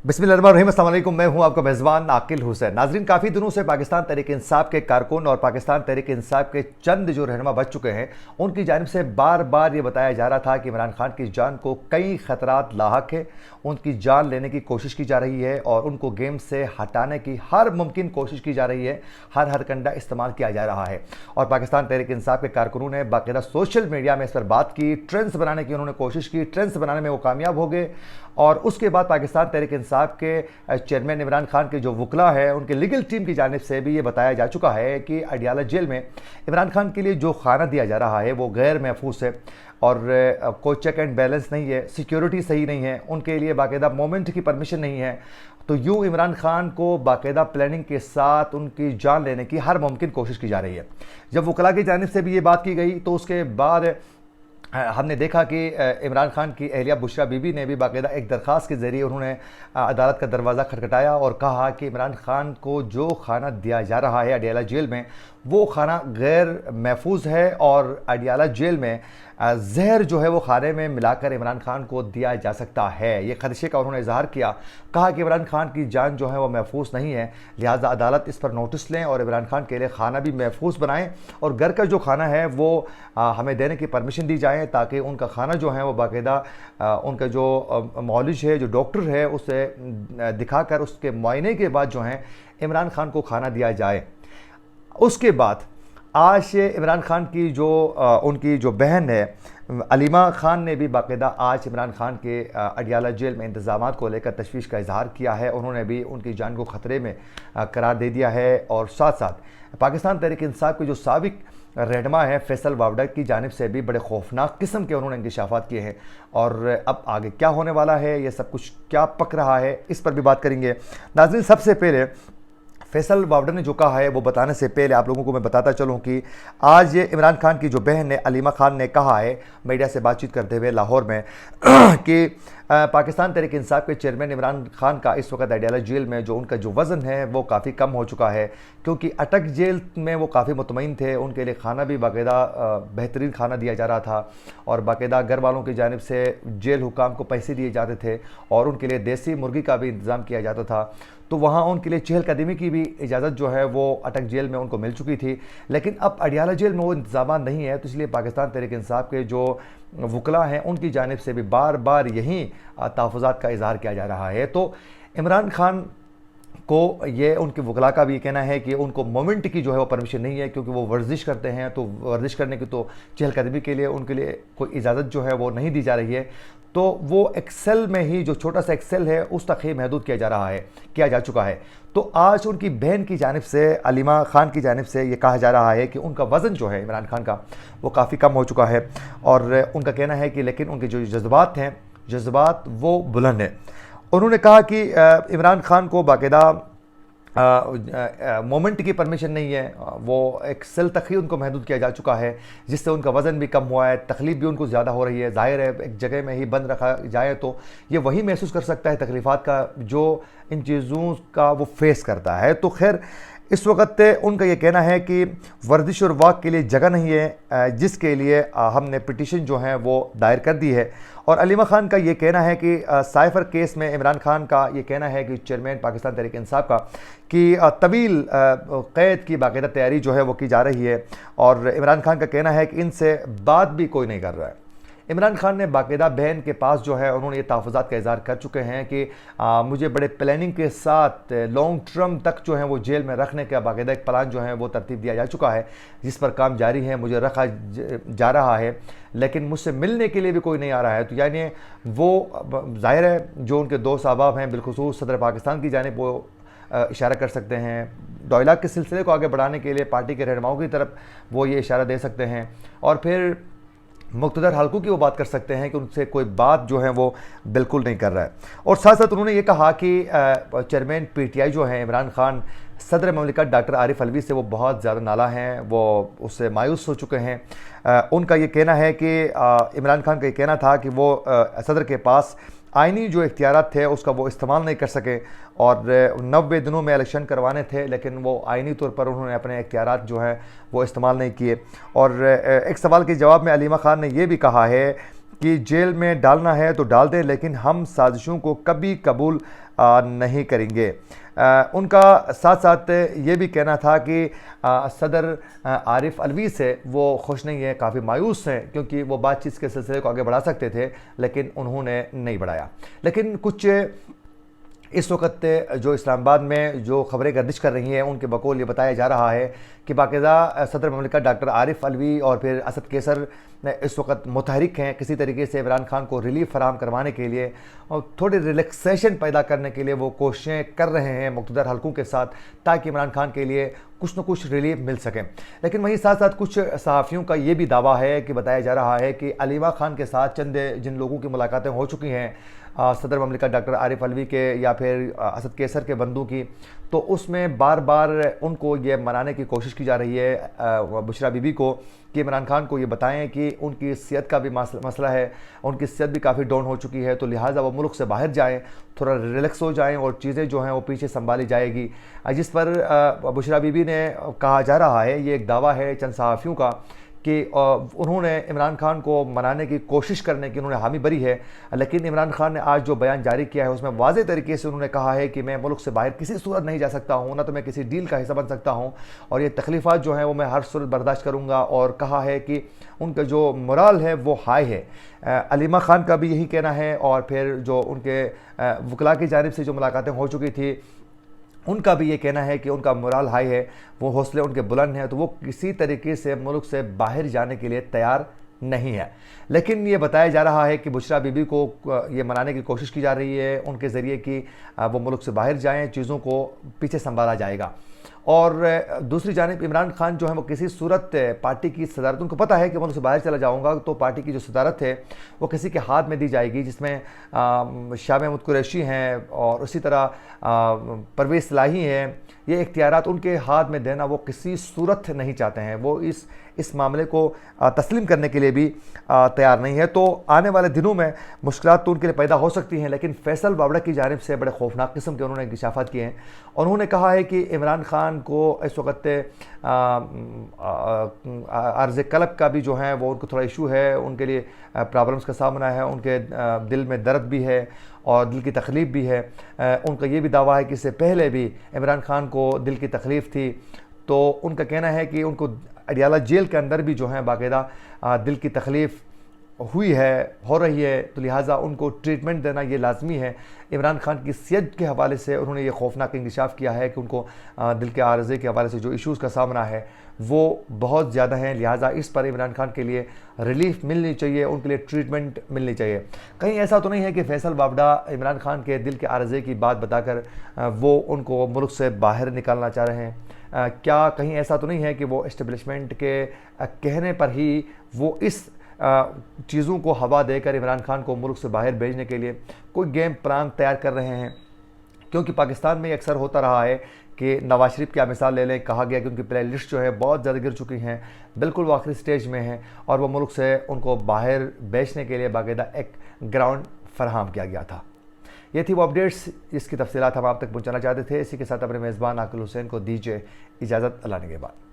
बिस्मिल्लाहिर्रहमानिर्रहीम। अस्सलाम वालेकुम। मैं हूं आपका मेज़बान आकिल हुसैन। नाज़रीन, काफ़ी दिनों से पाकिस्तान तहरीक इंसाफ के कारकुन और पाकिस्तान तहरीक इंसाफ के चंद जो रहनुमा बच चुके हैं, उनकी जानिब से बार बार ये बताया जा रहा था कि इमरान खान की जान को कई ख़तरात लाहक है, उनकी जान लेने की कोशिश की जा रही है और उनको गेम से हटाने की हर मुमकिन कोशिश की जा रही है, हर हरकंडा इस्तेमाल किया जा रहा है। और पाकिस्तान तहरीक इंसाफ के कारकुनों ने बाकायदा सोशल मीडिया में इस पर बात की, ट्रेंड्स बनाने की उन्होंने कोशिश की, ट्रेंड्स बनाने में वो कामयाब हो गए। और उसके बाद पाकिस्तान तहरीक इंसाफ के चेयरमैन इमरान खान के जो वकला है, उनके लीगल टीम की जानिब से भी ये बताया जा चुका है कि अडियाला जेल में इमरान खान के लिए जो खाना दिया जा रहा है वो गैर महफूज है और कोई चेक एंड बैलेंस नहीं है, सिक्योरिटी सही नहीं है, उनके लिए बाकायदा मोमेंट की परमिशन नहीं है। तो यूँ इमरान खान को बाकायदा प्लानिंग के साथ उनकी जान लेने की हर मुमकिन कोशिश की जा रही है। जब वकला की जानिब से भी ये बात की गई तो उसके बाद हमने देखा कि इमरान खान की अहलिया बुशरा बीबी ने भी बाकायदा एक दरख्वास्त के ज़रिए उन्होंने अदालत का दरवाज़ा खटखटाया और कहा कि इमरान खान को जो खाना दिया जा रहा है अडियाला जेल में, वो खाना गैर महफूज है और अडियाला जेल में जहर जो है वो खाने में मिलाकर इमरान खान को दिया जा सकता है। ये खदशे का उन्होंने इजहार किया, कहा कि इमरान खान की जान जो है वो महफूज नहीं है, लिहाजा अदालत इस पर नोटिस लें और इमरान खान के लिए खाना भी महफूज बनाएं और घर का जो खाना है वो हमें देने की परमिशन दी जाए, ताकि उनका खाना जो है वो बाकायदा उनका जो मौलिज है, जो डॉक्टर है, उसे दिखाकर उसके मुआयने के बाद जो है इमरान खान को खाना दिया जाए। उसके बाद आज इमरान खान की जो उनकी जो बहन है अलीमा खान ने भी बाकायदा आज इमरान खान के अडियाला जेल में इंतज़ामात को लेकर तशवीश का इजहार किया है। उन्होंने भी उनकी जान को ख़तरे में करार दे दिया है और साथ साथ पाकिस्तान तहरीक इंसाफ के जो साबिक रहनुमा है फैसल वावडा की जानिब से भी बड़े खौफनाक किस्म के उन्होंने इंकशाफात किए हैं और अब आगे क्या होने वाला है, ये सब कुछ क्या पक रहा है, इस पर भी बात करेंगे। नाज़रीन, सबसे पहले फैसल वावडा ने जो कहा है वो बताने से पहले आप लोगों को मैं बताता चलूं कि आज ये इमरान खान की जो बहन है अलीमा खान ने कहा है मीडिया से बातचीत करते हुए लाहौर में कि पाकिस्तान तहरीक इंसाफ के चेयरमैन इमरान खान का इस वक्त अडियाला जेल में जो उनका जो वज़न है वो काफ़ी कम हो चुका है, क्योंकि अटक जेल में वो काफ़ी मुतमईन थे, उनके लिए खाना भी बाकायदा बेहतरीन खाना दिया जा रहा था और बाकायदा घर वालों की जानिब से जेल हुकाम को पैसे दिए जाते थे और उनके लिए देसी मुर्गी का भी इंतज़ाम किया जाता था। तो वहाँ उनके लिए चहलकदमी की भी इजाज़त जो है वो अटक जेल में उनको मिल चुकी थी, लेकिन अब अडियाला जेल में वो इंतज़ाम नहीं है। तो इसलिए पाकिस्तान तहरीक इंसाफ के जो वकला हैं उनकी जानिब से भी बार बार यही तहफ़्फ़ुज़ात का इज़हार किया जा रहा है। तो इमरान खान को ये उनके वकला का भी कहना है कि उनको मोमेंट की जो है वो परमिशन नहीं है, क्योंकि वो वर्जिश करते हैं, तो वर्जिश करने की तो चहलकदमी के लिए उनके लिए कोई इजाज़त जो है वो नहीं दी जा रही है। तो वो एक्सेल में ही जो छोटा सा एक्सेल है उस तक ही महदूद किया जा चुका है। तो आज उनकी बहन की जानिब से अलीमा खान की जानिब से ये कहा जा रहा है कि उनका वज़न जो है इमरान खान का वो काफ़ी कम हो चुका है और उनका कहना है कि लेकिन उनके जो जज्बात हैं, जज्बात वो बुलंद हैं। उन्होंने कहा कि इमरान खान को बाकायदा मोमेंट की परमिशन नहीं है, वो एक सेल तक ही उनको महदूद किया जा चुका है, जिससे उनका वज़न भी कम हुआ है, तकलीफ़ भी उनको ज़्यादा हो रही है। ज़ाहिर है एक जगह में ही बंद रखा जाए तो ये वही महसूस कर सकता है तकलीफ़ात का जो इन चीज़ों का वो फेस करता है। तो खैर इस वक्त उनका ये कहना है कि वर्जिश और वॉक के लिए जगह नहीं है, जिसके लिए हमने पिटीशन जो है वो दायर कर दी है। और अलीमा खान का ये कहना है कि साइफर केस में इमरान खान का ये कहना है कि चेयरमैन पाकिस्तान तहरीक इंसाफ का कि तवील क़ैद की बाकायदा तैयारी जो है वो की जा रही है और इमरान खान का कहना है कि इनसे बात भी कोई नहीं कर रहा है। इमरान खान ने बाकायदा बहन के पास जो है उन्होंने ये तहफ़्फ़ुज़ात का इज़हार कर चुके हैं कि मुझे बड़े प्लानिंग के साथ लॉन्ग टर्म तक जो है वो जेल में रखने का बाकायदा एक प्लान जो है वो तरतीब दिया जा चुका है, जिस पर काम जारी है, मुझे रखा जा रहा है, लेकिन मुझसे मिलने के लिए भी कोई नहीं आ रहा है। तो यानी वो ज़ाहिर है जो उनके दोस्त अहबाब हैं, बिलखुसूस सदर पाकिस्तान की जानिब वो इशारा कर सकते हैं, डॉयलाग के सिलसिले को आगे बढ़ाने के लिए पार्टी के रहनुमाओं की तरफ वो ये इशारा दे सकते हैं और फिर मुक़्तदर हलकों की वो बात कर सकते हैं कि उनसे कोई बात जो है वो बिल्कुल नहीं कर रहा है। और साथ साथ उन्होंने ये कहा कि चेयरमैन पीटीआई जो है इमरान खान सदर ममलिकत डॉक्टर आरिफ अलवी से वो बहुत ज़्यादा नाला हैं, वो उससे मायूस हो चुके हैं। उनका ये कहना है कि इमरान खान का ये कहना था कि वो सदर के पास आइनी जो इख्तियारात थे उसका वो इस्तेमाल नहीं कर सके और 90 दिनों में इलेक्शन करवाने थे, लेकिन वो आइनी तौर पर उन्होंने अपने इख्तियारात जो हैं वो इस्तेमाल नहीं किए। और एक सवाल के जवाब में अलीमा खान ने ये भी कहा है کہ جیل میں ڈالنا ہے تو ڈال دیں، لیکن ہم سازشوں کو کبھی قبول نہیں کریں گے۔ ان کا ساتھ ساتھ یہ بھی کہنا تھا کہ صدر عارف علوی سے وہ خوش نہیں ہے، کافی مایوس ہیں، کیونکہ وہ بات چیت کے سلسلے کو آگے بڑھا سکتے تھے لیکن انہوں نے نہیں بڑھایا۔ لیکن کچھ اس وقت جو اسلام آباد میں جو خبریں گردش کر رہی ہیں ان کے بقول یہ بتایا جا رہا ہے کہ باقاعدہ صدر مملکت ڈاکٹر عارف علوی اور پھر اسد کیسر اس وقت متحرک ہیں کسی طریقے سے عمران خان کو ریلیف فراہم کروانے کے لیے اور تھوڑی ریلیکسیشن پیدا کرنے کے لیے وہ کوششیں کر رہے ہیں مقتدر حلقوں کے ساتھ، تاکہ عمران خان کے لیے کچھ نہ کچھ ریلیف مل سکے۔ لیکن وہیں ساتھ ساتھ کچھ صحافیوں کا یہ بھی دعویٰ ہے کہ بتایا جا رہا ہے کہ علیمہ خان کے ساتھ چند جن لوگوں کی ملاقاتیں ہو چکی ہیں صدر مملکت ڈاکٹر عارف علوی کے یا پھر اسد کیسر کے بندوں کی، تو اس میں بار بار ان کو یہ منانے کی کوشش کی جا رہی ہے بشرا بی بی کو کہ عمران خان کو یہ بتائیں کہ ان کی صحت کا بھی مسئلہ ہے، ان کی صحت بھی کافی ڈاؤن ہو چکی ہے، تو لہٰذا وہ ملک سے باہر جائیں، تھوڑا ریلیکس ہو جائیں اور چیزیں جو ہیں وہ پیچھے سنبھالی جائے گی، جس پر بشرا بی بی نے کہا جا رہا ہے، یہ ایک دعویٰ ہے چند صحافیوں کا کہ انہوں نے عمران خان کو منانے کی کوشش کرنے کی انہوں نے حامی بری ہے، لیکن عمران خان نے آج جو بیان جاری کیا ہے اس میں واضح طریقے سے انہوں نے کہا ہے کہ میں ملک سے باہر کسی صورت نہیں جا سکتا ہوں، نہ تو میں کسی ڈیل کا حصہ بن سکتا ہوں، اور یہ تکلیفات جو ہیں وہ میں ہر صورت برداشت کروں گا، اور کہا ہے کہ ان کا جو morale ہے وہ ہائی ہے۔ علیمہ خان کا بھی یہی کہنا ہے، اور پھر جو ان کے وکلاء کی جانب سے جو ملاقاتیں ہو چکی تھی ان کا بھی یہ کہنا ہے کہ ان کا morale ہائی ہے، وہ حوصلے ان کے بلند ہیں، تو وہ کسی طریقے سے ملک سے باہر جانے کے لیے تیار نہیں ہے۔ لیکن یہ بتایا جا رہا ہے کہ بشرا بی بی کو یہ منانے کی کوشش کی جا رہی ہے ان کے ذریعے کہ وہ ملک سے باہر جائیں، چیزوں کو پیچھے سنبھالا جائے گا۔ اور دوسری جانب عمران خان جو ہے وہ کسی صورت پارٹی کی صدارت، ان کو پتہ ہے کہ ملک سے باہر چلا جاؤں گا تو پارٹی کی جو صدارت ہے وہ کسی کے ہاتھ میں دی جائے گی، جس میں شاہ محمود قریشی ہیں اور اسی طرح پرویز الہی ہیں، یہ اختیارات ان کے ہاتھ میں دینا وہ کسی صورت نہیں چاہتے ہیں، وہ اس معاملے کو تسلیم کرنے کے لیے بھی تیار نہیں ہے۔ تو آنے والے دنوں میں مشکلات تو ان کے لیے پیدا ہو سکتی ہیں، لیکن فیصل وابڑہ کی جانب سے بڑے خوفناک قسم کے انہوں نے انکشافات کیے ہیں، اور انہوں نے کہا ہے کہ عمران خان کو اس وقت عرض قلب کا بھی جو ہے وہ ان کو تھوڑا ایشو ہے، ان کے لیے پرابلمز کا سامنا ہے، ان کے دل میں درد بھی ہے اور دل کی تکلیف بھی ہے۔ ان کا یہ بھی دعویٰ ہے کہ اس سے پہلے بھی عمران خان کو دل کی تکلیف تھی، تو ان کا کہنا ہے کہ ان کو اڈیالہ جیل کے اندر بھی جو ہے باقاعدہ دل کی تکلیف ہوئی ہے، ہو رہی ہے، تو لہٰذا ان کو ٹریٹمنٹ دینا یہ لازمی ہے۔ عمران خان کی صحت کے حوالے سے انہوں نے یہ خوفناک انکشاف کیا ہے کہ ان کو دل کے عارضے کے حوالے سے جو ایشوز کا سامنا ہے وہ بہت زیادہ ہیں، لہٰذا اس پر عمران خان کے لیے ریلیف ملنی چاہیے، ان کے لیے ٹریٹمنٹ ملنی چاہیے۔ کہیں ایسا تو نہیں ہے کہ فیصل وابڑہ عمران خان کے دل کے عارضے کی بات بتا کر وہ ان کو ملک سے باہر نکالنا چاہ رہے ہیں؟ کیا کہیں ایسا تو نہیں ہے کہ وہ اسٹیبلشمنٹ کے کہنے پر ہی وہ اس چیزوں کو ہوا دے کر عمران خان کو ملک سے باہر بھیجنے کے لیے کوئی گیم پلان تیار کر رہے ہیں؟ کیونکہ پاکستان میں اکثر ہوتا رہا ہے کہ نواز شریف کی آپ مثال لے لیں، کہا گیا کہ ان کی پلے لسٹ جو ہے بہت زیادہ گر چکی ہیں، بالکل وہ آخری سٹیج میں ہیں، اور وہ ملک سے ان کو باہر بیچنے کے لیے باقاعدہ ایک گراؤنڈ فراہم کیا گیا تھا۔ یہ تھی وہ اپڈیٹس، اس کی تفصیلات ہم آپ تک پہنچانا چاہتے تھے۔ اسی کے ساتھ اپنے میزبان عاقل حسین کو دیجیے اجازت، اللہ نگہبان۔